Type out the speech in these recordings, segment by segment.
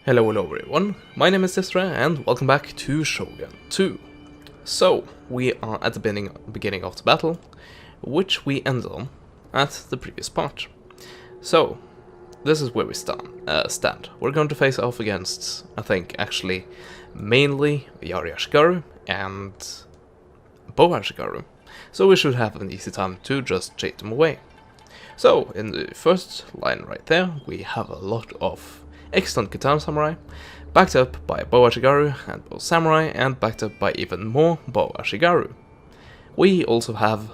Hello everyone, my name is Isra and welcome back to Shogun 2. So, we are at the beginning of the battle, which we ended on at the previous part. So, this is where we stand. We're going to face off against, I think, actually, mainly Yari and Bow Ashigaru. So we should have an easy time to just chase them away. So, in the first line right there, we have a lot of excellent Katana Samurai, backed up by Bow Ashigaru and Bow Samurai, and backed up by even more Bow Ashigaru. We also have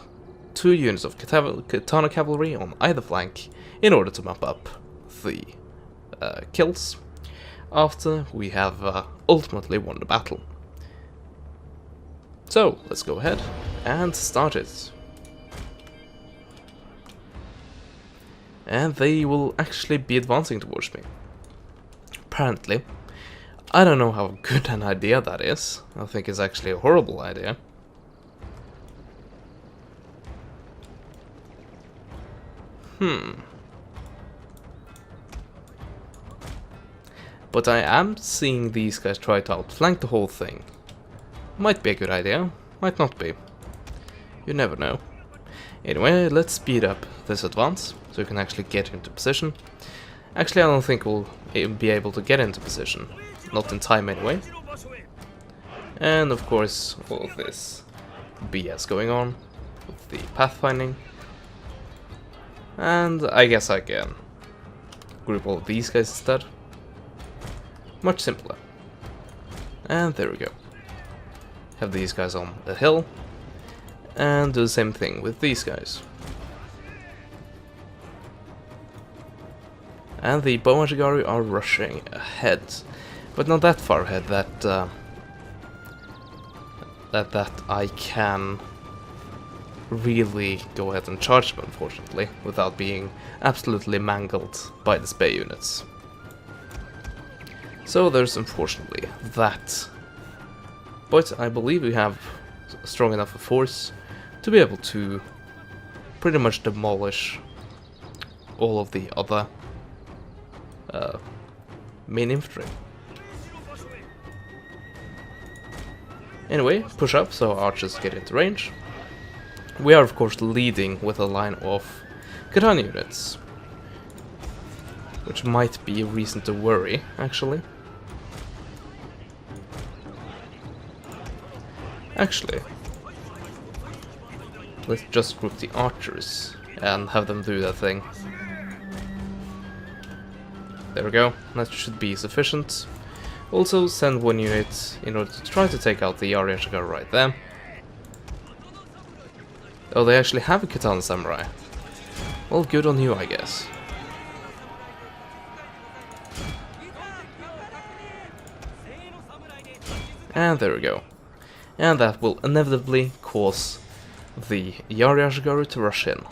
2 units of Katana Cavalry on either flank in order to map up the kills after we have ultimately won the battle. So, let's go ahead and start it. And they will actually be advancing towards me. Apparently. I don't know how good an idea that is. I think it's actually a horrible idea. But I am seeing these guys try to outflank the whole thing. Might be a good idea, might not be. You never know. Anyway, let's speed up this advance, so we can actually get into position. Actually, I don't think we'll be able to get into position. Not in time anyway. And of course, all of this BS going on with the pathfinding. And I guess I can group all of these guys instead. Much simpler. And there we go. Have these guys on the hill. And do the same thing with these guys. And the Bow Ashigaru are rushing ahead, but not that far ahead that I can really go ahead and charge them, unfortunately, without being absolutely mangled by the Spey units. So there's unfortunately that. But I believe we have strong enough a force to be able to pretty much demolish all of the other main infantry. Anyway, push up so archers get into range. We are of course leading with a line of katana units, which might be a reason to worry, actually. Let's just group the archers and have them do their thing. There we go, that should be sufficient. Also send 1 unit in order to try to take out the Yari Ashigaru right there. Oh, they actually have a Katana Samurai. Well, good on you, I guess. And there we go. And that will inevitably cause the Yari Ashigaru to rush in.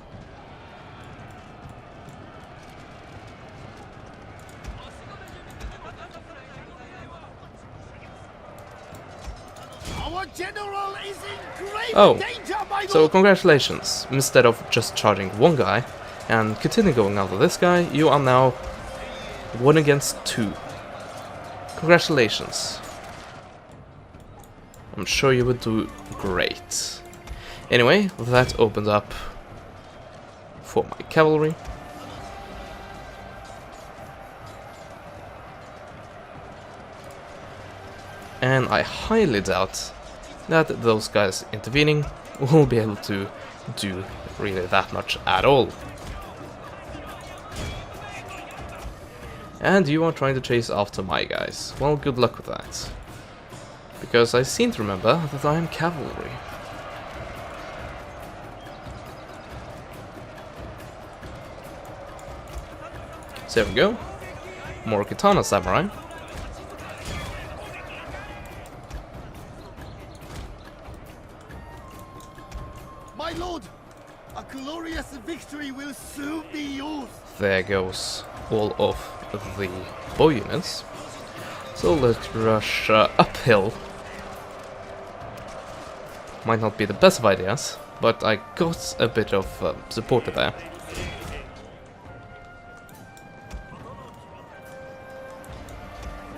Oh, so congratulations. Instead of just charging 1 guy and continue going after this guy, you are now 1 against 2. Congratulations. I'm sure you would do great. Anyway, that opened up for my cavalry. And I highly doubt that those guys intervening will be able to do really that much at all. And you are trying to chase after my guys. Well, good luck with that. Because I seem to remember that I am cavalry. So there we go. More Katana Samurai. My lord, a glorious victory will soon be yours. There goes all of the bow units. So let's rush uphill. Might not be the best of ideas, but I got a bit of support there.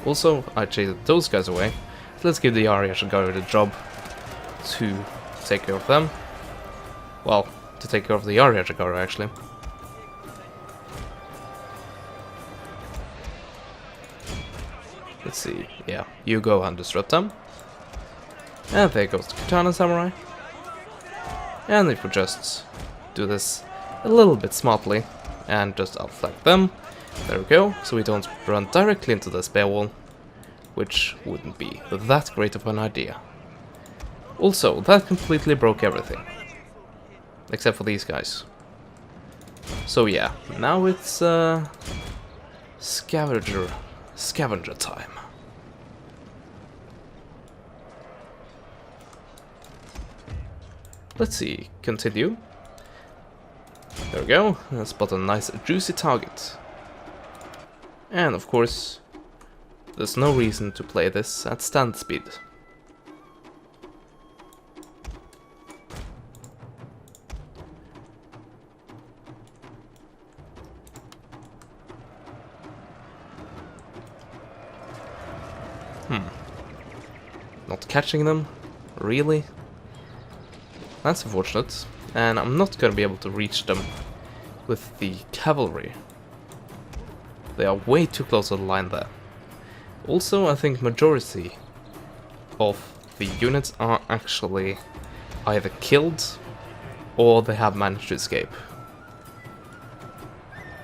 Also, I chased those guys away. So let's give the Shimazu the job to take care of them. Well, to take care of the Shimazu actually. Let's see, yeah, you go and disrupt them. And there goes the Katana Samurai. And if we just do this a little bit smartly and just outflank them, there we go, so we don't run directly into the spear wall, which wouldn't be that great of an idea. Also, that completely broke everything, except for these guys. So yeah, now it's scavenger time. Let's see, continue. There we go, let's spot a nice juicy target. And of course, there's no reason to play this at stand speed. Not catching them? Really? That's unfortunate, and I'm not gonna be able to reach them with the cavalry. They are way too close to the line there. Also, I think majority of the units are actually either killed or they have managed to escape.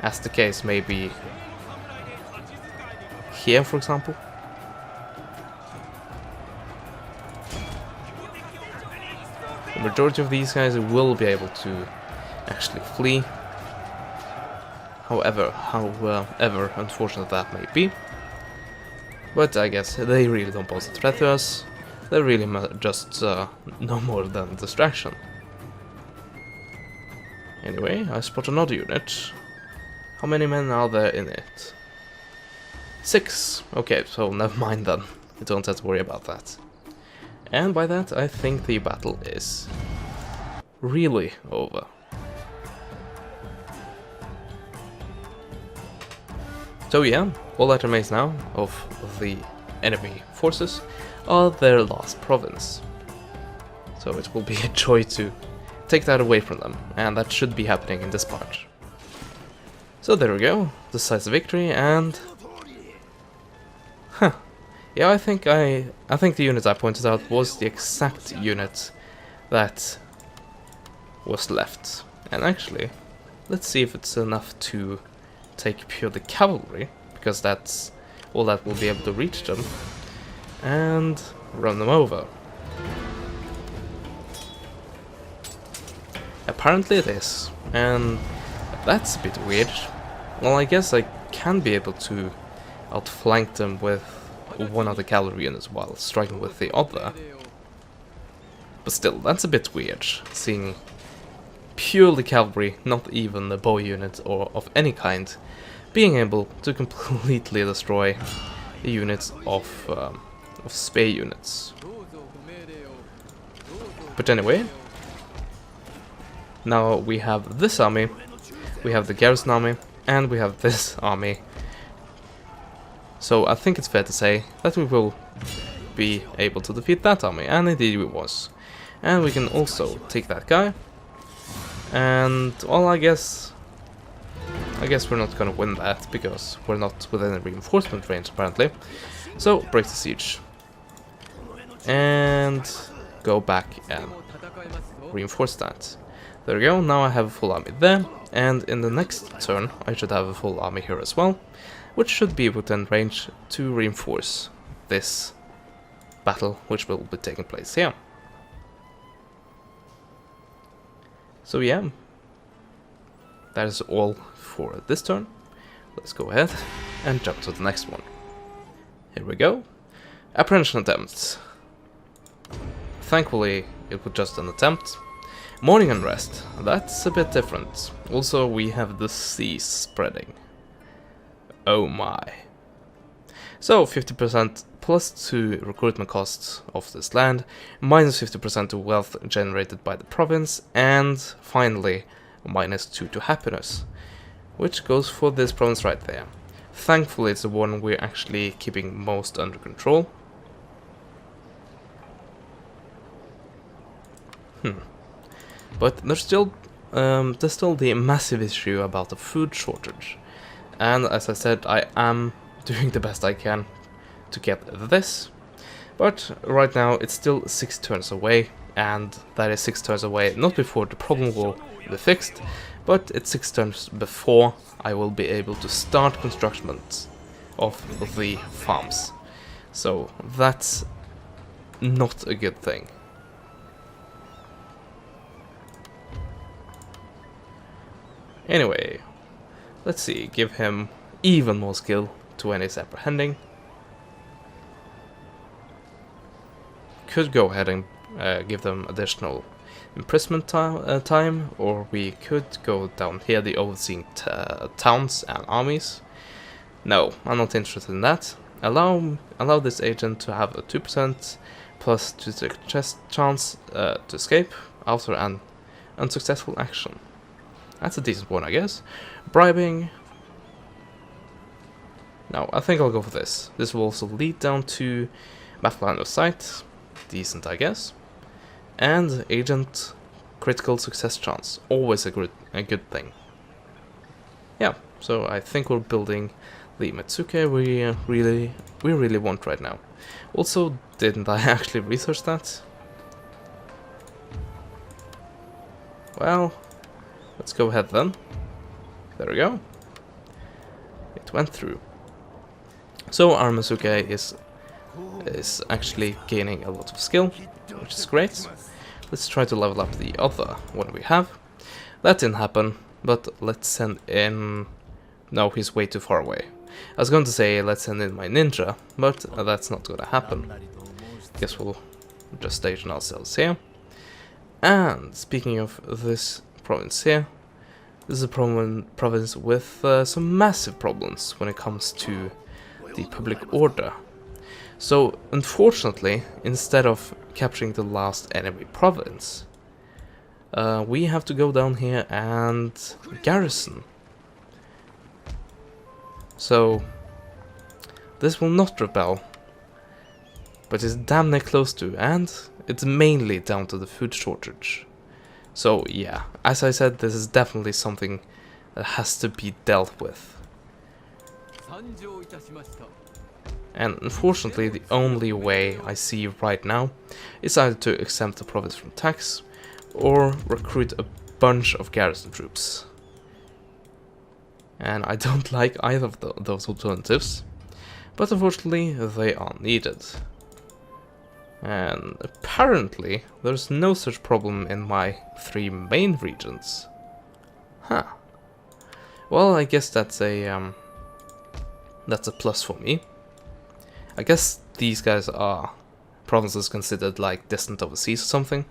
As the case may be here, for example. The majority of these guys will be able to actually flee. However unfortunate that may be. But I guess they really don't pose a threat to us. They're really just no more than a distraction. Anyway, I spot another unit. How many men are there in it? 6. Okay, so never mind then. You don't have to worry about that. And by that, I think the battle is really over. So yeah, all that remains now of the enemy forces are their last province. So it will be a joy to take that away from them, and that should be happening in this part. So there we go, decisive victory, and yeah, I think the unit I pointed out was the exact unit that was left. And actually, let's see if it's enough to take purely cavalry, because that's all that will be able to reach them, and run them over. Apparently it is, and that's a bit weird. Well, I guess I can be able to outflank them with one of the cavalry units while striking with the other. But still, that's a bit weird, seeing purely cavalry, not even a bow unit or of any kind, being able to completely destroy the units of spear units. But anyway, now we have this army, we have the garrison army, and we have this army. So I think it's fair to say that we will be able to defeat that army, and indeed we was. And we can also take that guy, and well, I guess we're not gonna win that, because we're not within a reinforcement range apparently. So break the siege, and go back and reinforce that. There we go, now I have a full army there, and in the next turn I should have a full army here as well, which should be within range to reinforce this battle, which will be taking place here. So yeah, that is all for this turn. Let's go ahead and jump to the next one. Here we go. Apprehension attempts. Thankfully, it was just an attempt. Morning unrest, that's a bit different. Also, we have the sea spreading. Oh my. So, 50% plus 2 recruitment costs of this land, minus 50% to wealth generated by the province, and finally, minus 2 to happiness, which goes for this province right there. Thankfully, it's the one we're actually keeping most under control. But there's still the massive issue about the food shortage. And as I said, I am doing the best I can to get this. But right now it's still 6 turns away, and that is 6 turns away not before the problem will be fixed, but it's 6 turns before I will be able to start construction of the farms. So that's not a good thing. Anyway, let's see, give him even more skill to when he's apprehending. Could go ahead and give them additional imprisonment time, or we could go down here, the overseeing towns and armies. No, I'm not interested in that. Allow this agent to have a 2% plus 2 chance to escape after an unsuccessful action. That's a decent one, I guess. Bribing. No, I think I'll go for this. This will also lead down to battle line of sight. Decent, I guess. And agent critical success chance. Always a good thing. Yeah, so I think we're building the Metsuke we really want right now. Also, didn't I actually research that? Well, let's go ahead then. There we go. It went through. So our Metsuke is actually gaining a lot of skill, which is great. Let's try to level up the other one we have. That didn't happen, but let's send in... No, he's way too far away. I was going to say let's send in my ninja, but that's not going to happen. Guess we'll just station ourselves here. And speaking of this province here, this is a province with some massive problems when it comes to the public order. So, unfortunately, instead of capturing the last enemy province, we have to go down here and garrison. So, this will not rebel, but it's damn near close to, and it's mainly down to the food shortage. So, yeah, as I said, this is definitely something that has to be dealt with. And unfortunately, the only way I see right now is either to exempt the province from tax or recruit a bunch of garrison troops. And I don't like either of those alternatives, but unfortunately they are needed. And apparently there's no such problem in my 3 main regions. Huh. Well, I guess that's a plus for me. I guess these guys are provinces considered like distant overseas or something,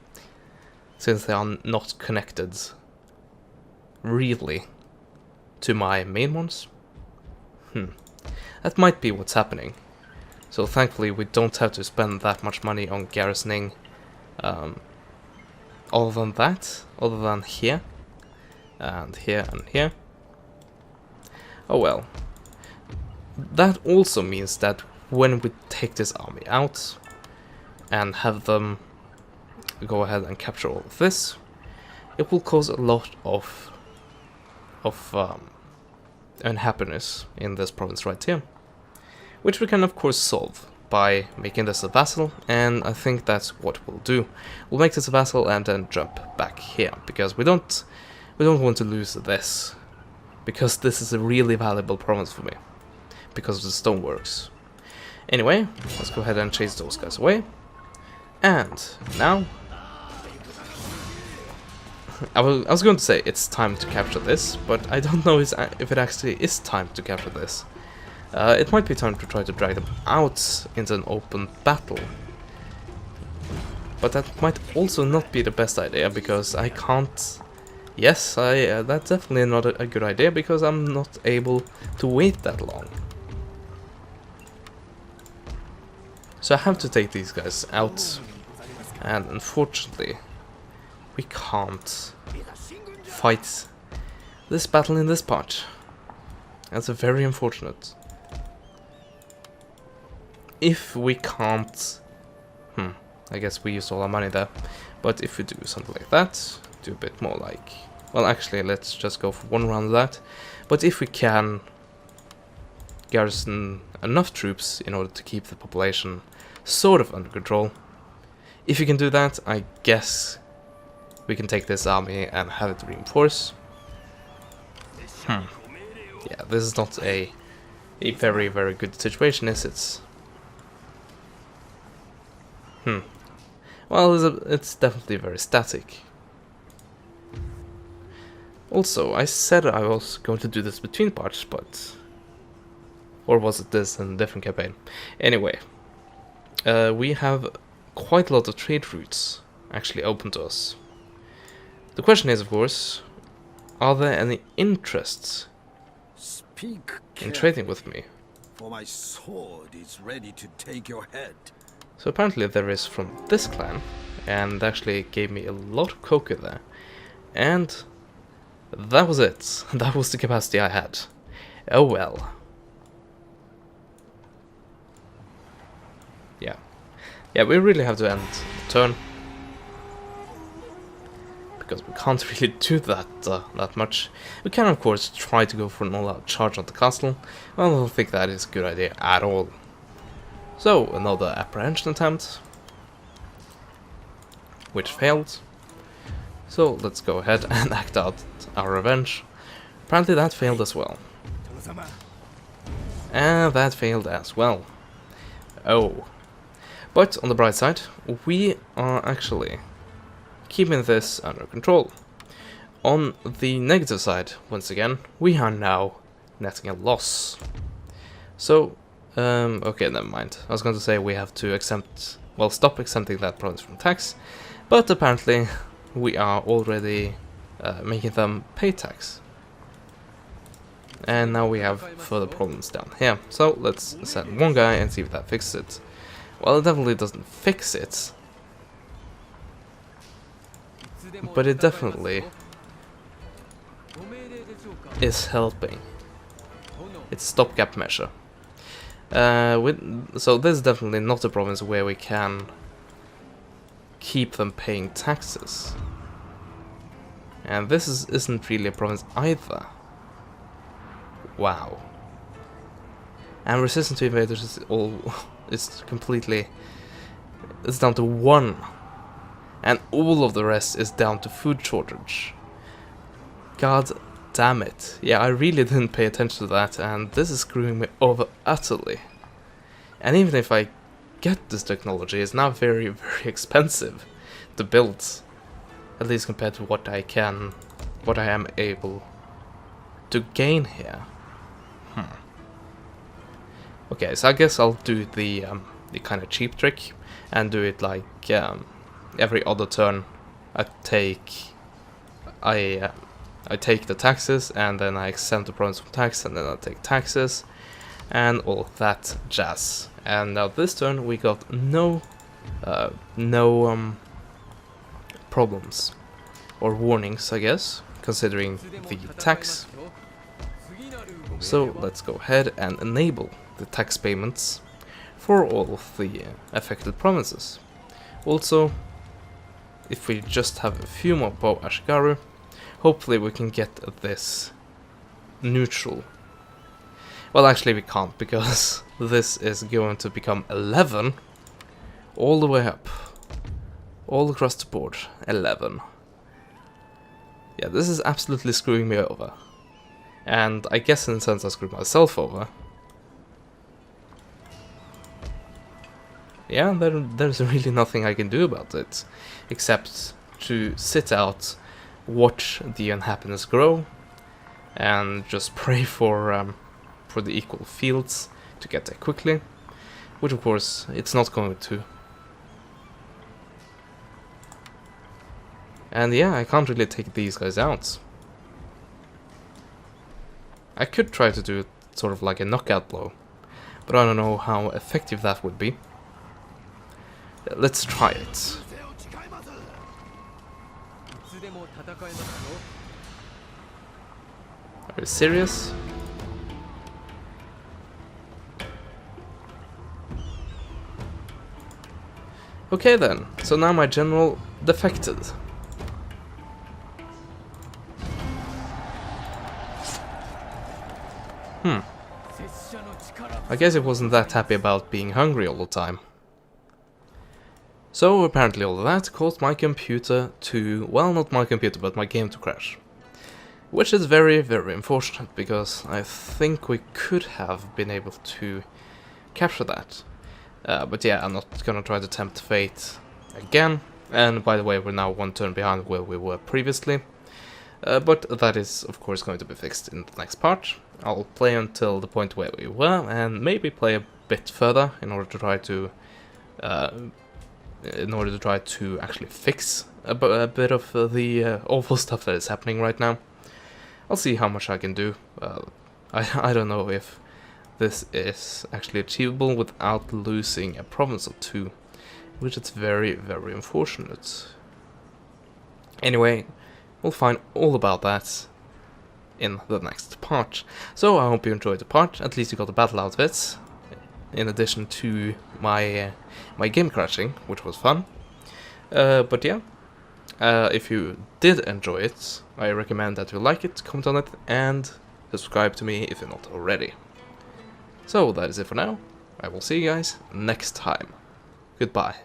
since they are not connected really to my main ones. That might be what's happening. So thankfully we don't have to spend that much money on garrisoning other than here and here and here. Oh well. That also means that when we take this army out and have them go ahead and capture all of this, it will cause a lot of unhappiness in this province right here, which we can of course solve by making this a vassal, and I think that's what we'll do. We'll make this a vassal and then jump back here, because we don't want to lose this, because this is a really valuable province for me because of the stoneworks. Anyway, let's go ahead and chase those guys away. And now I was going to say it's time to capture this, but I don't know if it actually is time to capture this. It might be time to try to drag them out into an open battle. But that might also not be the best idea, because I can't... Yes, that's definitely not a good idea, because I'm not able to wait that long. So I have to take these guys out, and unfortunately we can't fight this battle in this part. That's very unfortunate. If we can't... I guess we used all our money there. But if we do something like that, do a bit more like... Well, actually, let's just go for one round of that. But if we can garrison enough troops in order to keep the population sort of under control, if you can do that, I guess we can take this army and have it reinforce. Yeah, this is not a very, very good situation, is it? Well, it's definitely very static. Also, I said I was going to do this between parts, but... Or was it this in a different campaign? Anyway, we have quite a lot of trade routes actually open to us. The question is, of course, are there any interests in trading with me? For my sword is ready to take your head. So apparently there is from this clan, and actually gave me a lot of cocoa there. And that was it. That was the capacity I had. Oh well. Yeah, we really have to end the turn. Because we can't really do that much. We can of course try to go for an all-out charge on the castle. I don't think that is a good idea at all. So, another apprehension attempt, which failed. So, let's go ahead and act out our revenge. Apparently that failed as well. And that failed as well. Oh. But, on the bright side, we are actually keeping this under control. On the negative side, once again, we are now netting a loss. So, okay, never mind. I was going to say we have to stop exempting that province from tax, but apparently we are already making them pay tax. And now we have further problems down here. So let's send one guy and see if that fixes it. Well, it definitely doesn't fix it, but it definitely is helping. It's a stopgap measure. So this is definitely not a province where we can keep them paying taxes. And this isn't really a province either. Wow. And resistance to invaders is it's down to 1. And all of the rest is down to food shortage. God damn it. Yeah, I really didn't pay attention to that, and this is screwing me over utterly. And even if I get this technology, it's now very, very expensive to build. At least compared to what I am able to gain here. Okay, so I guess I'll do the kind of cheap trick and do it like every other turn. I take the taxes, and then I exempt the province from tax, and then I take taxes, and all that jazz. And now this turn we got no problems or warnings, I guess, considering the tax. So let's go ahead and enable the tax payments for all of the affected provinces. Also, if we just have a few more Bo Ashigaru, hopefully we can get this neutral. Well, actually we can't, because this is going to become 11 all the way up. All across the board, 11. Yeah, this is absolutely screwing me over. And I guess in a sense I screwed myself over. Yeah, there's really nothing I can do about it, except to sit out, watch the unhappiness grow, and just pray for the equal fields to get there quickly, which of course it's not going to. And yeah, I can't really take these guys out. I could try to do it sort of like a knockout blow, but I don't know how effective that would be. Let's try it. Are you serious? Okay then, so now my general defected. I guess he wasn't that happy about being hungry all the time. So apparently all of that caused my computer to, well, not my computer, but my game to crash. Which is very, very unfortunate, because I think we could have been able to capture that. But yeah, I'm not gonna try to tempt fate again. And by the way, we're now one turn behind where we were previously. But that is, of course, going to be fixed in the next part. I'll play until the point where we were, and maybe play a bit further in order to try to actually fix a bit of the awful stuff that is happening right now. I'll see how much I can do. I don't know if this is actually achievable without losing a province or two, which is very, very unfortunate. Anyway, we'll find all about that in the next part. So I hope you enjoyed the part. At least you got the battle outfits, in addition to my my game crashing, which was fun. But yeah, if you did enjoy it, I recommend that you like it, comment on it, and subscribe to me if you're not already. So that is it for now. I will see you guys next time. Goodbye.